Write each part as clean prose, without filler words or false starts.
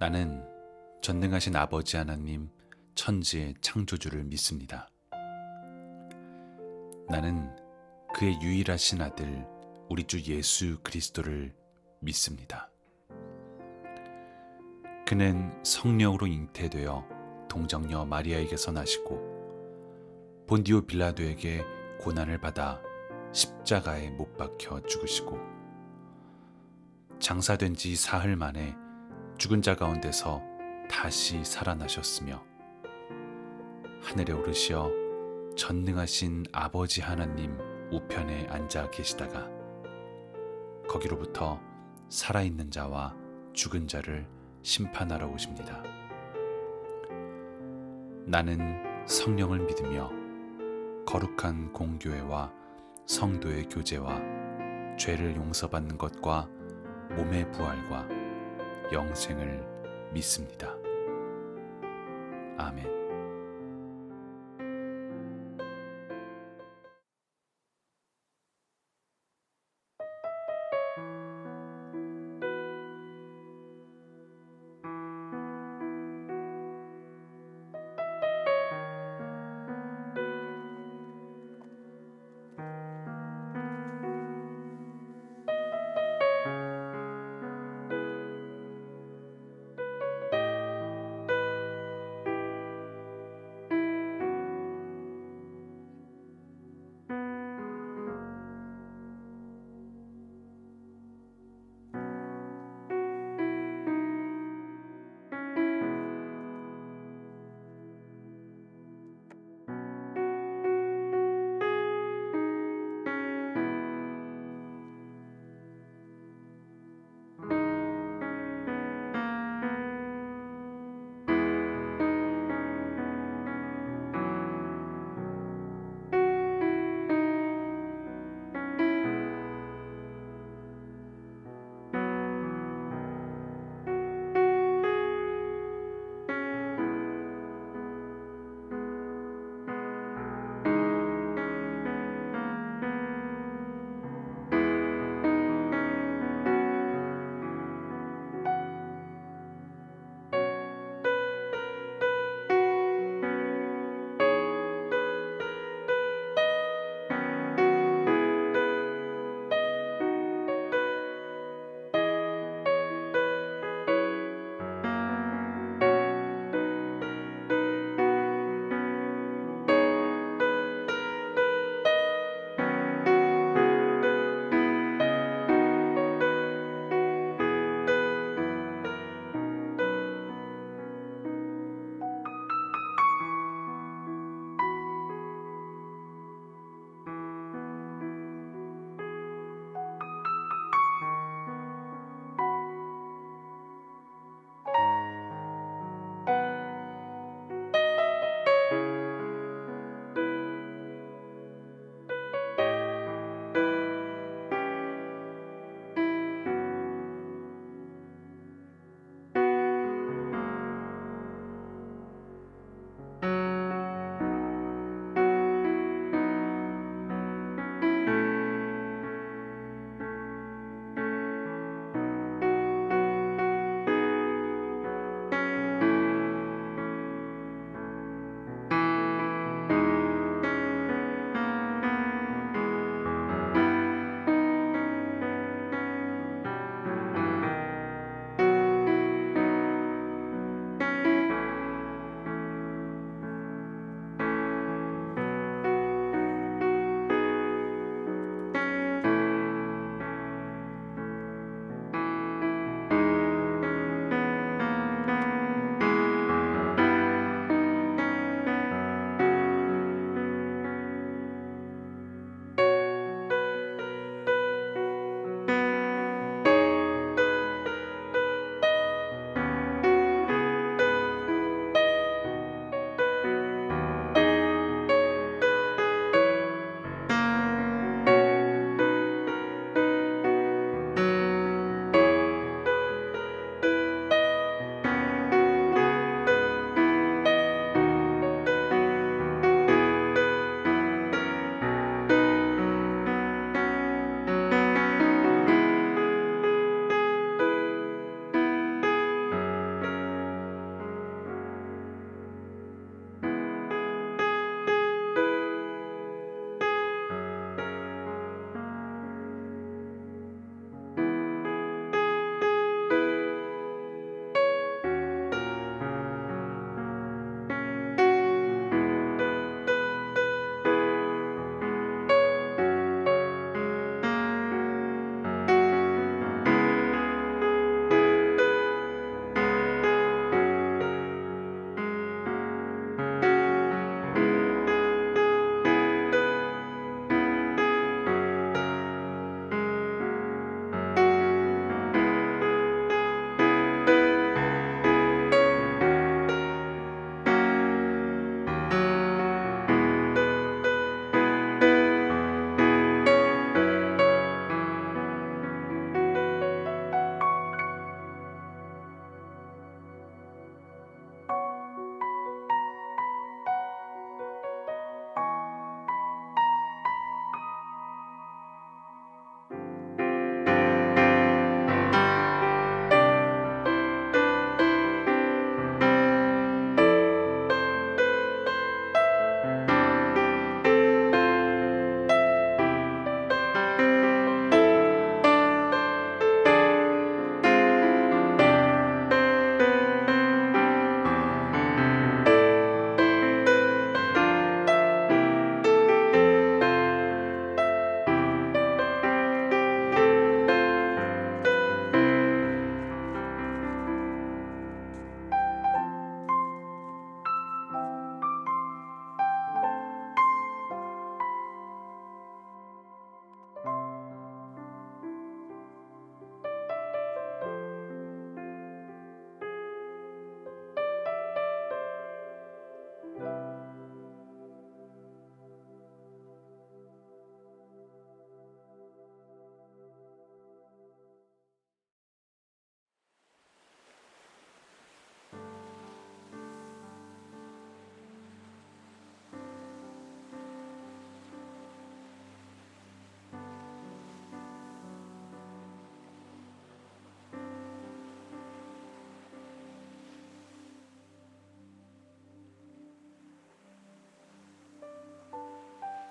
나는 전능하신 아버지 하나님, 천지의 창조주를 믿습니다. 나는 그의 유일하신 아들, 우리 주 예수 그리스도를 믿습니다. 그는 성령으로 잉태되어 동정녀 마리아에게서 나시고 본디오 빌라도에게 고난을 받아 십자가에 못 박혀 죽으시고 장사된 지 사흘 만에 죽은 자 가운데서 다시 살아나셨으며 하늘에 오르시어 전능하신 아버지 하나님 우편에 앉아 계시다가 거기로부터 살아있는 자와 죽은 자를 심판하러 오십니다. 나는 성령을 믿으며 거룩한 공교회와 성도의 교제와 죄를 용서받는 것과 몸의 부활과 영생을 믿습니다. 아멘.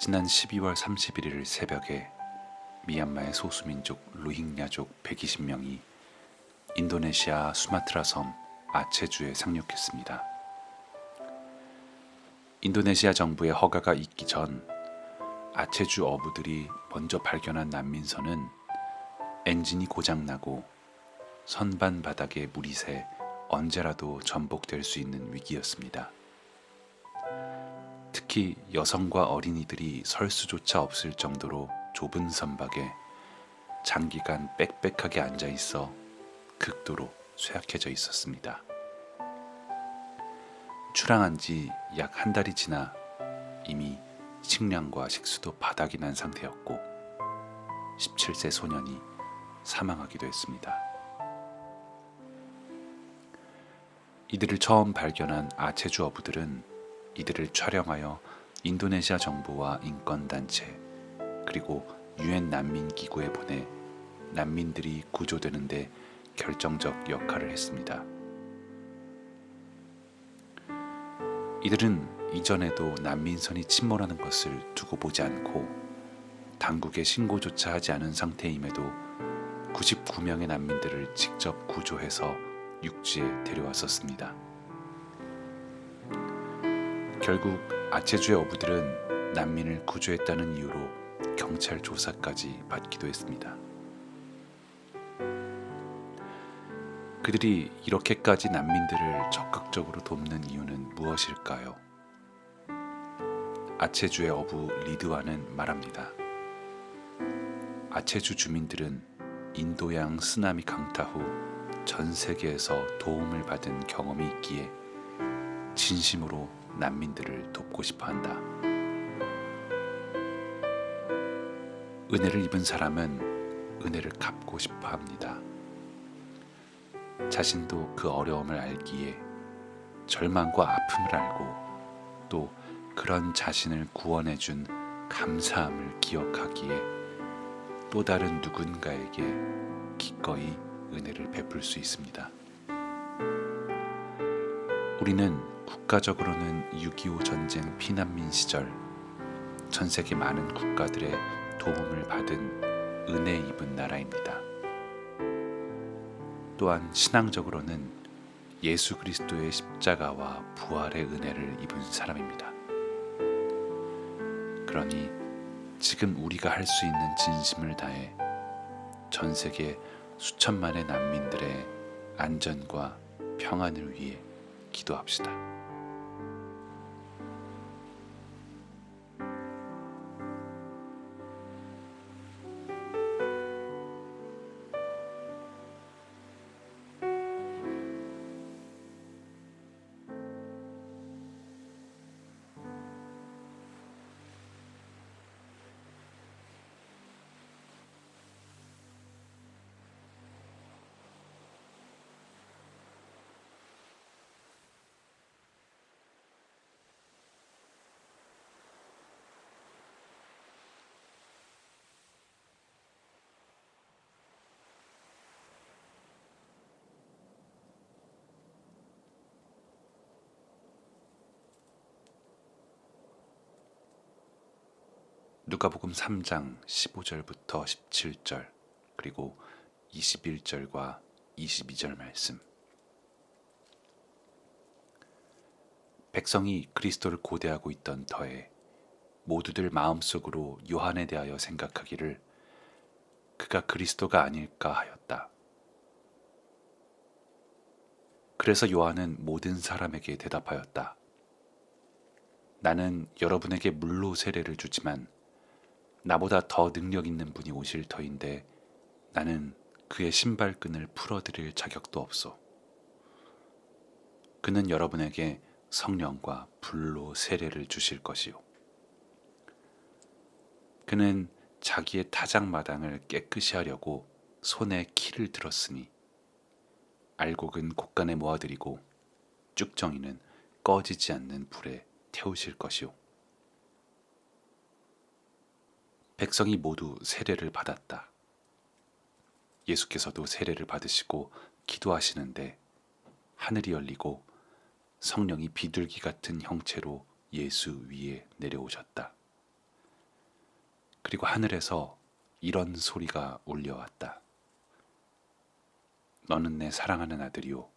지난 12월 31일 새벽에 미얀마의 소수민족 로힝야족 120명이 인도네시아 수마트라 섬 아체주에 상륙했습니다. 인도네시아 정부의 허가가 있기 전 아체주 어부들이 먼저 발견한 난민선은 엔진이 고장나고 선반 바닥에 물이 새 언제라도 전복될 수 있는 위기였습니다. 특히 여성과 어린이들이 설 수조차 없을 정도로 좁은 선박에 장기간 빽빽하게 앉아 있어 극도로 쇠약해져 있었습니다. 출항한 지 약 한 달이 지나 이미 식량과 식수도 바닥이 난 상태였고 17세 소년이 사망하기도 했습니다. 이들을 처음 발견한 아체주 어부들은 이들을 촬영하여 인도네시아 정부와 인권단체 그리고 유엔 난민기구에 보내 난민들이 구조되는 데 결정적 역할을 했습니다. 이들은 이전에도 난민선이 침몰하는 것을 두고 보지 않고 당국에 신고조차 하지 않은 상태임에도 99명의 난민들을 직접 구조해서 육지에 데려왔었습니다. 결국 아체주의 어부들은 난민을 구조했다는 이유로 경찰 조사까지 받기도 했습니다. 그들이 이렇게까지 난민들을 적극적으로 돕는 이유는 무엇일까요? 아체주의 어부 리드완은 말합니다. 아체주 주민들은 인도양 쓰나미 강타 후 전 세계에서 도움을 받은 경험이 있기에 진심으로 난민들을 돕고 싶어 한다. 은혜를 입은 사람은 은혜를 갚고 싶어 합니다. 자신도 그 어려움을 알기에 절망과 아픔을 알고 또 그런 자신을 구원해준 감사함을 기억하기에 또 다른 누군가에게 기꺼이 은혜를 베풀 수 있습니다. 우리는 국가적으로는 6.25 전쟁 피난민 시절 전 세계 많은 국가들의 도움을 받은 은혜 입은 나라입니다. 또한 신앙적으로는 예수 그리스도의 십자가와 부활의 은혜를 입은 사람입니다. 그러니 지금 우리가 할 수 있는 진심을 다해 전 세계 수천만의 난민들의 안전과 평안을 위해 기도합시다. 누가복음 3장 15절부터 17절 그리고 21절과 22절 말씀. 백성이 그리스도를 고대하고 있던 터에 모두들 마음속으로 요한에 대하여 생각하기를 그가 그리스도가 아닐까 하였다. 그래서 요한은 모든 사람에게 대답하였다. 나는 여러분에게 물로 세례를 주지만 나보다 더 능력 있는 분이 오실 터인데 나는 그의 신발끈을 풀어드릴 자격도 없소. 그는 여러분에게 성령과 불로 세례를 주실 것이요. 그는 자기의 타작마당을 깨끗이 하려고 손에 키를 들었으니 알곡은 곳간에 모아들이고 쭉정이는 꺼지지 않는 불에 태우실 것이요. 백성이 모두 세례를 받았다. 예수께서도 세례를 받으시고 기도하시는데 하늘이 열리고 성령이 비둘기 같은 형체로 예수 위에 내려오셨다. 그리고 하늘에서 이런 소리가 울려왔다. 너는 내 사랑하는 아들이요.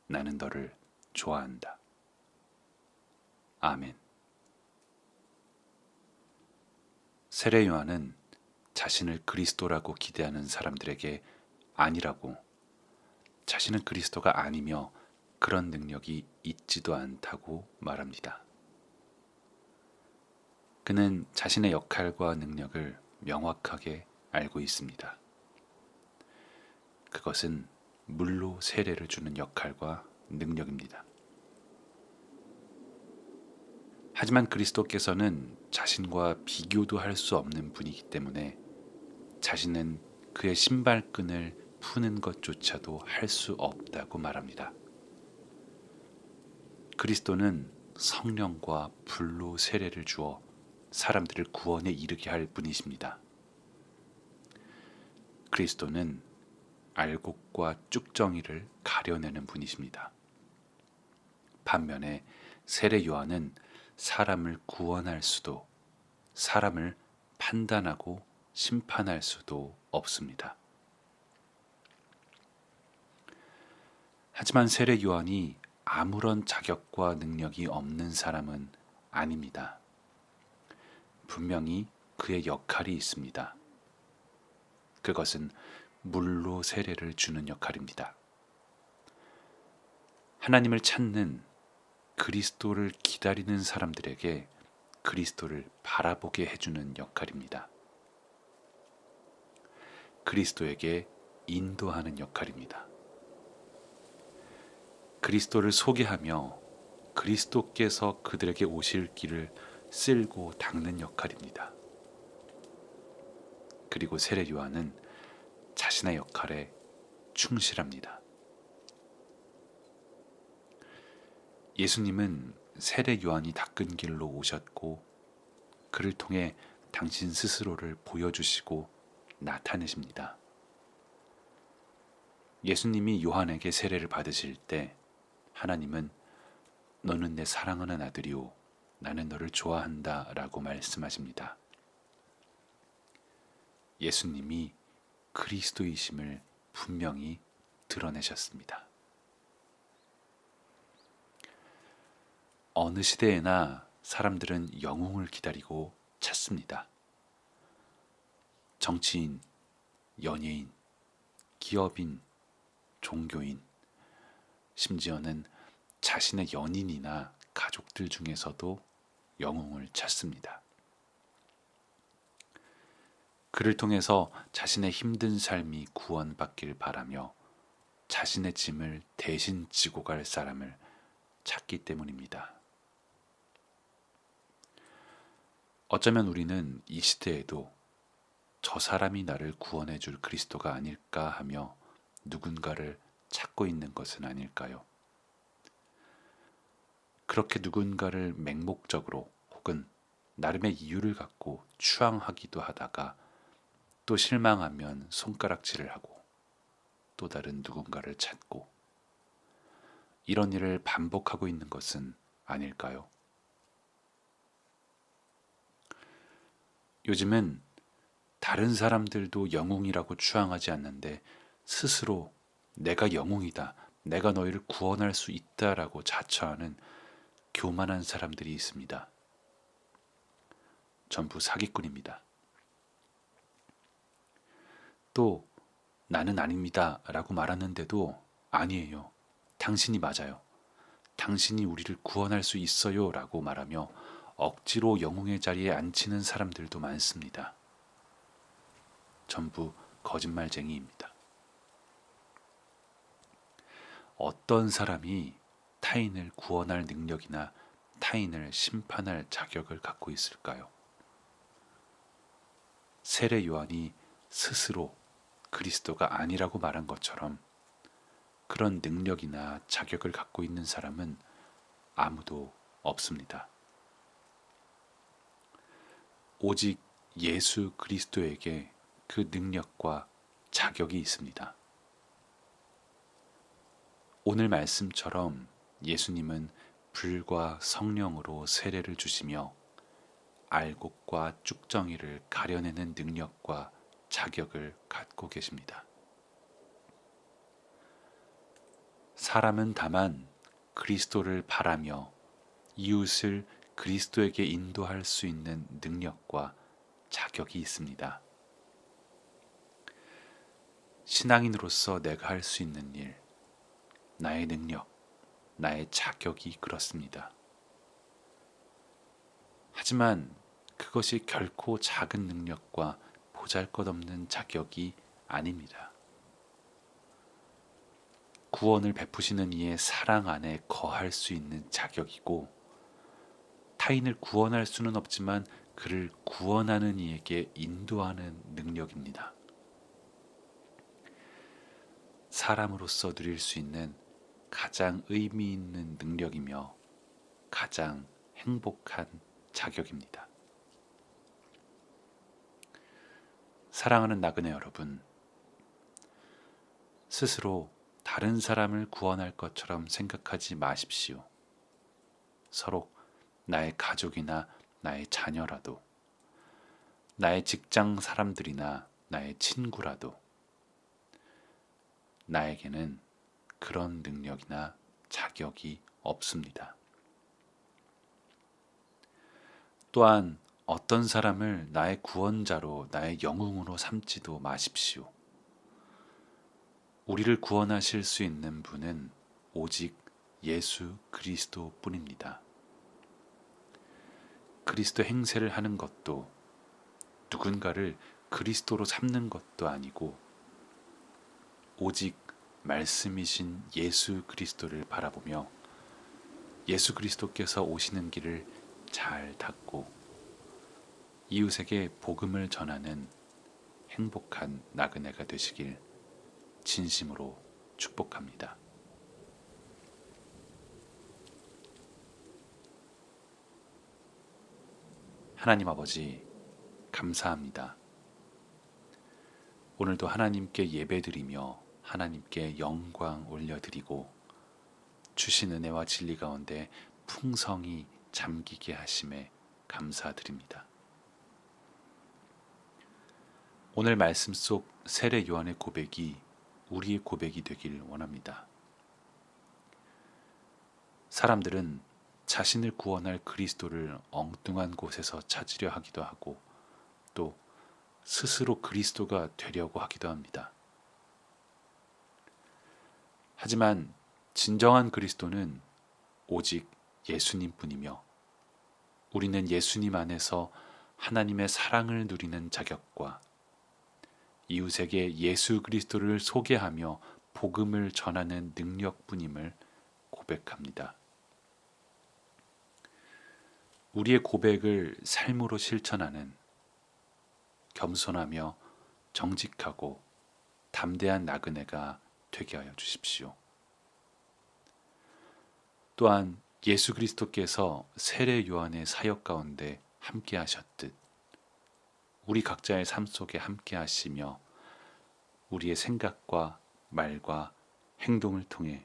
나는 너를 좋아한다. 아멘. 세례 요한은 자신을 그리스도라고 기대하는 사람들에게 아니라고, 자신은 그리스도가 아니며 그런 능력이 있지도 않다고 말합니다. 그는 자신의 역할과 능력을 명확하게 알고 있습니다. 그것은 물로 세례를 주는 역할과 능력입니다. 하지만 그리스도께서는 자신과 비교도 할 수 없는 분이기 때문에 자신은 그의 신발끈을 푸는 것조차도 할 수 없다고 말합니다. 그리스도는 성령과 불로 세례를 주어 사람들을 구원에 이르게 할 분이십니다. 그리스도는 알곡과 쭉정이를 가려내는 분이십니다. 반면에 세례 요한은 사람을 구원할 수도, 사람을 판단하고 심판할 수도 없습니다. 하지만 세례 요한이 아무런 자격과 능력이 없는 사람은 아닙니다. 분명히 그의 역할이 있습니다. 그것은 물로 세례를 주는 역할입니다. 하나님을 찾는, 그리스도를 기다리는 사람들에게 그리스도를 바라보게 해주는 역할입니다. 그리스도에게 인도하는 역할입니다. 그리스도를 소개하며 그리스도께서 그들에게 오실 길을 쓸고 닦는 역할입니다. 그리고 세례 요한은 자신의 역할에 충실합니다. 예수님은 세례 요한이 닦은 길로 오셨고 그를 통해 당신 스스로를 보여주시고 나타내십니다. 예수님이 요한에게 세례를 받으실 때 하나님은 너는 내 사랑하는 아들이요 나는 너를 좋아한다 라고 말씀하십니다. 예수님이 그리스도이심을 분명히 드러내셨습니다. 어느 시대에나 사람들은 영웅을 기다리고 찾습니다. 정치인, 연예인, 기업인, 종교인, 심지어는 자신의 연인이나 가족들 중에서도 영웅을 찾습니다. 그를 통해서 자신의 힘든 삶이 구원받길 바라며 자신의 짐을 대신 지고 갈 사람을 찾기 때문입니다. 어쩌면 우리는 이 시대에도 저 사람이 나를 구원해 줄 그리스도가 아닐까 하며 누군가를 찾고 있는 것은 아닐까요? 그렇게 누군가를 맹목적으로 혹은 나름의 이유를 갖고 추앙하기도 하다가 또 실망하면 손가락질을 하고 또 다른 누군가를 찾고 이런 일을 반복하고 있는 것은 아닐까요? 요즘은 다른 사람들도 영웅이라고 추앙하지 않는데 스스로 내가 영웅이다, 내가 너희를 구원할 수 있다라고 자처하는 교만한 사람들이 있습니다. 전부 사기꾼입니다. 또 나는 아닙니다 라고 말하는데도 아니에요. 당신이 맞아요. 당신이 우리를 구원할 수 있어요 라고 말하며 억지로 영웅의 자리에 앉히는 사람들도 많습니다. 전부 거짓말쟁이입니다. 어떤 사람이 타인을 구원할 능력이나 타인을 심판할 자격을 갖고 있을까요? 세례 요한이 스스로 그리스도가 아니라고 말한 것처럼 그런 능력이나 자격을 갖고 있는 사람은 아무도 없습니다. 오직 예수 그리스도에게 그 능력과 자격이 있습니다. 오늘 말씀처럼 예수님은 불과 성령으로 세례를 주시며 알곡과 쭉정이를 가려내는 능력과 자격을 갖고 계십니다. 사람은 다만 그리스도를 바라며 이웃을 그리스도에게 인도할 수 있는 능력과 자격이 있습니다. 신앙인으로서 내가 할 수 있는 일, 나의 능력, 나의 자격이 그렇습니다. 하지만 그것이 결코 작은 능력과 보잘것없는 자격이 아닙니다. 구원을 베푸시는 이의 사랑 안에 거할 수 있는 자격이고, 타인을 구원할 수는 없지만 그를 구원하는 이에게 인도하는 능력입니다. 사람으로서 누릴 수 있는 가장 의미 있는 능력이며 가장 행복한 자격입니다. 사랑하는 나그네 여러분, 스스로 다른 사람을 구원할 것처럼 생각하지 마십시오. 서로 나의 가족이나 나의 자녀라도, 나의 직장 사람들이나 나의 친구라도, 나에게는 그런 능력이나 자격이 없습니다. 또한 어떤 사람을 나의 구원자로, 나의 영웅으로 삼지도 마십시오. 우리를 구원하실 수 있는 분은 오직 예수 그리스도 뿐입니다. 그리스도 행세를 하는 것도, 누군가를 그리스도로 삼는 것도 아니고, 오직 말씀이신 예수 그리스도를 바라보며 예수 그리스도께서 오시는 길을 잘 닦고 이웃에게 복음을 전하는 행복한 나그네가 되시길 진심으로 축복합니다. 하나님 아버지, 감사합니다. 오늘도 하나님께 예배드리며 하나님께 영광 올려드리고 주신 은혜와 진리 가운데 풍성히 잠기게 하심에 감사드립니다. 오늘 말씀 속 세례 요한의 고백이 우리의 고백이 되길 원합니다. 사람들은 자신을 구원할 그리스도를 엉뚱한 곳에서 찾으려 하기도 하고 또 스스로 그리스도가 되려고 하기도 합니다. 하지만 진정한 그리스도는 오직 예수님뿐이며 우리는 예수님 안에서 하나님의 사랑을 누리는 자격과 이웃에게 예수 그리스도를 소개하며 복음을 전하는 능력뿐임을 고백합니다. 우리의 고백을 삶으로 실천하는 겸손하며 정직하고 담대한 나그네가 되게 하여 주십시오. 또한 예수 그리스도께서 세례 요한의 사역 가운데 함께 하셨듯 우리 각자의 삶 속에 함께 하시며 우리의 생각과 말과 행동을 통해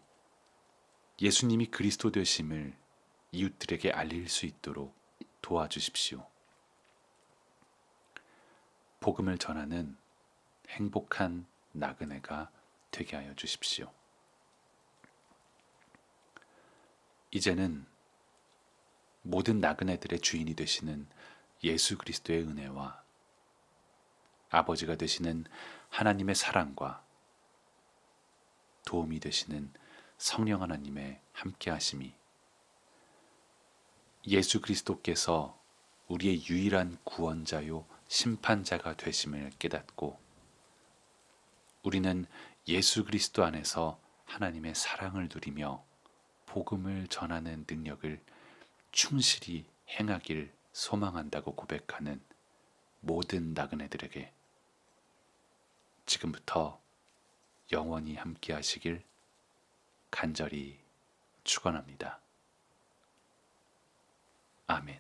예수님이 그리스도 되심을 이웃들에게 알릴 수 있도록 도와주십시오. 복음을 전하는 행복한 나그네가 되게 하여 주십시오. 이제는 모든 나그네들의 주인이 되시는 예수 그리스도의 은혜와 아버지가 되시는 하나님의 사랑과 도움이 되시는 성령 하나님의 함께하심이 예수 그리스도께서 우리의 유일한 구원자요 심판자가 되심을 깨닫고 우리는 예수 그리스도 안에서 하나님의 사랑을 누리며 복음을 전하는 능력을 충실히 행하길 소망한다고 고백하는 모든 나그네들에게 지금부터 영원히 함께 하시길 간절히 축원합니다. 아멘.